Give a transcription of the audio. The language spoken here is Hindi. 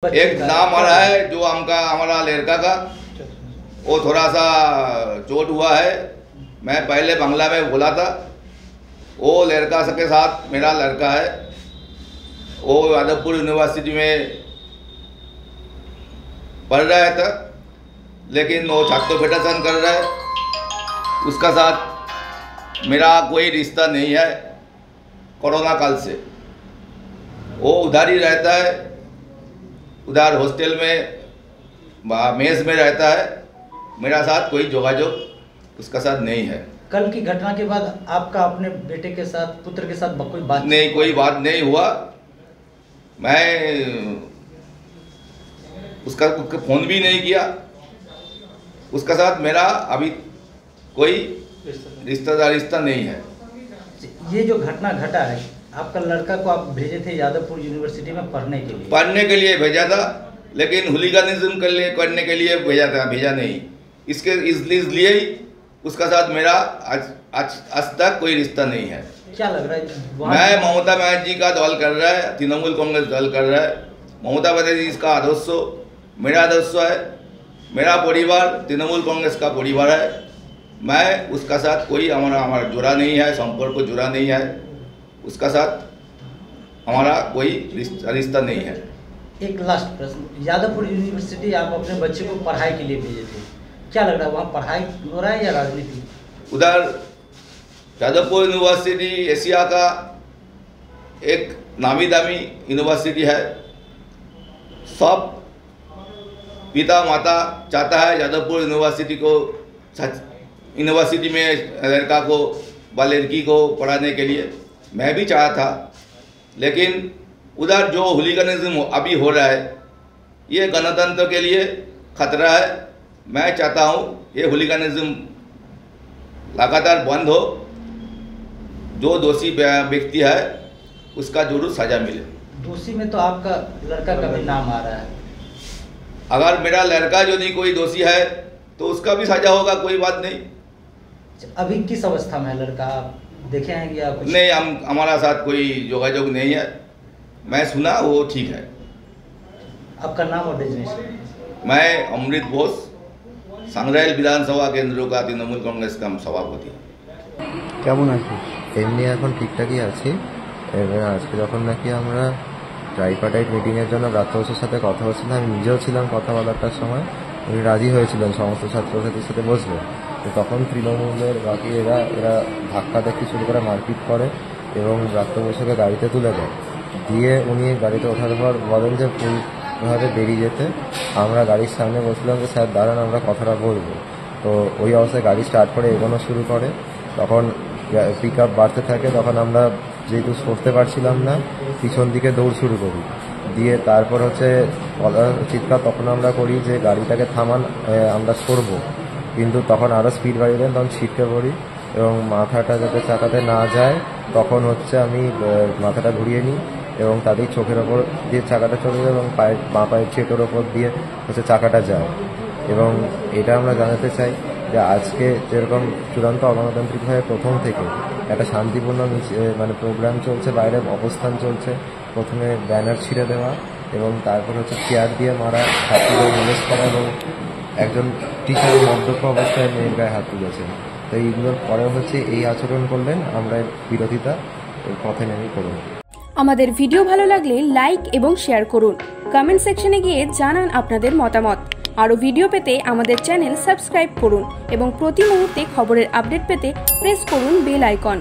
एक नाम आ रहा है जो हमारा लड़का का वो थोड़ा सा चोट हुआ है। मैं पहले बांग्ला में बोला था। वो लड़का के साथ मेरा लड़का है, वो यादवपुर यूनिवर्सिटी में पढ़ रहा था, लेकिन वो छात्र फेडरेशन कर रहा है। उसका साथ मेरा कोई रिश्ता नहीं है। कोरोना काल से वो उधर ही रहता है, उधर हॉस्टल में मेस में रहता है। मेरा साथ कोई जोगाजोग उसका साथ नहीं है। कल की घटना के बाद आपका अपने बेटे के साथ, पुत्र के साथ कोई बात नहीं, कोई बात नहीं हुआ। मैं उसका फोन भी नहीं किया। उसका साथ मेरा अभी कोई रिश्ता नहीं है। ये जो घटना घटा है, आपका लड़का को आप भेजे थे यादवपुर यूनिवर्सिटी में पढ़ने के लिए भेजा था, लेकिन हुलीगानिज्म करने के लिए भेजा नहीं। इसलिए ही उसका साथ मेरा आज तक कोई रिश्ता नहीं है। क्या लग रहा है? मैं ममता बनर्जी का दल कर रहा है, तृणमूल कांग्रेस दल कर रहा है। ममता बनर्जी इसका आदर्श मेरा आदर्श है। मेरा परिवार तृणमूल कांग्रेस का परिवार है। मैं उसका साथ कोई हमारा जुड़ा नहीं है, संपर्क जुड़ा नहीं है। उसका साथ हमारा कोई रिश्ता नहीं है। एक लास्ट प्रश्न, यादवपुर यूनिवर्सिटी आप अपने बच्चे को पढ़ाई के लिए भेजे थे, क्या लग रहा है वहाँ पढ़ाई हो रहा है या राजनीति? उधर यादवपुर यूनिवर्सिटी एशिया का एक नामी दामी यूनिवर्सिटी है। सब पिता माता चाहता है यादवपुर यूनिवर्सिटी में लड़का को व लड़की को पढ़ाने के लिए। मैं भी चाहा था, लेकिन उधर जो हुलीगानिज्म अभी हो रहा है, ये गणतंत्र के लिए खतरा है। मैं चाहता हूँ ये हुलीगानिज्म लगातार बंद हो। जो दोषी व्यक्ति है उसका जरूर सजा मिले। दोषी में तो आपका लड़का का भी नाम आ रहा है। अगर मेरा लड़का जो नहीं कोई दोषी है तो उसका भी सजा होगा, कोई बात नहीं। अभी किस अवस्था में है लड़का, आप देखे हैं या कुछ? नहीं, हमारा साथ कोई जोगाजोग नहीं है। मैं सुना वो ठीक है। आपका नाम और डेजिग्नेशन? मैं अमृत बोस, सांग्राइल विधानसभा केंद्र का तृणमूल कांग्रेस का सभापति। কেমন আছি? এমনি এখন ঠিকঠাকই আছি। এবার আজকে যখন নাকি আমরা ট্রাইপার্টাইট মিটিংয়ের জন্য ব্রাত্যবসের সাথে কথা বলছিলাম, আমি নিজেও ছিলাম কথা বলাটার সময়। উনি রাজি হয়েছিলেন সমস্ত ছাত্রছাত্রীর সাথে বসবে। তো তখন তৃণমূলের বাকি এরা ধাক্কা ধাক্কি শুরু করে মারপিট করে এবং ব্রাত্যবসকে গাড়িতে তুলে দেয়। দিয়ে উনি গাড়িতে ওঠার পর বলেন যে ভুলভাবে বেরিয়ে যেতে। আমরা গাড়ির সামনে বসলাম যে স্যার দাঁড়ান, আমরা কথাটা বলবো। তো ওই অবস্থায় গাড়ি স্টার্ট করে এগোনো শুরু করে। তখন পিক আপ বাড়তে থাকে। তখন আমরা যেহেতু সরতে পারছিলাম না, পিছন দিকে দৌড় শুরু করি। দিয়ে তারপর চিৎকার তখন আমরা করি যে গাড়িটাকে থামান, আমরা সরবো। কিন্তু তখন আরও স্পিড বাড়িয়ে দেন, তখন ছিটকে পড়ি এবং মাথাটা যাতে চাকাতে না যায় তখন আমি মাথাটা ঘুরিয়ে নিই এবং তাদের চোখের ওপর দিয়ে চাকাটা চলে যায় এবং বাঁ পায়ের ছেটোর ওপর দিয়ে চাকাটা যায়। এবং এটা আমরা জানাতে চাই যে আজকে যেরকম চূড়ান্ত অগণতান্ত্রিকভাবে প্রথম থেকে একটা শান্তিপূর্ণ প্রোগ্রাম চলছে, বাইরে অবস্থান চলছে। প্রথমে ব্যানার ছিঁড়ে দেওয়া এবং তারপর চেয়ার দিয়ে মারা, ছাত্রীদের মেনেজ করা এবং একজন টিচার মদ্যপ অবস্থায় মেয়ের গায়ে হাত তুলেছেন। তো এইগুলোর পরে এই আচরণ করলেন, আমরা বিরোধিতা পথে নেমে করব। আমাদের ভিডিও ভালো লাগলে লাইক এবং শেয়ার করুন। কমেন্ট সেকশনে গিয়ে জানান আপনাদের মতামত। আরও ভিডিও পেতে আমাদের চ্যানেল সাবস্ক্রাইব করুন এবং প্রতি মুহূর্তে খবরের আপডেট পেতে প্রেস করুন বেল আইকন।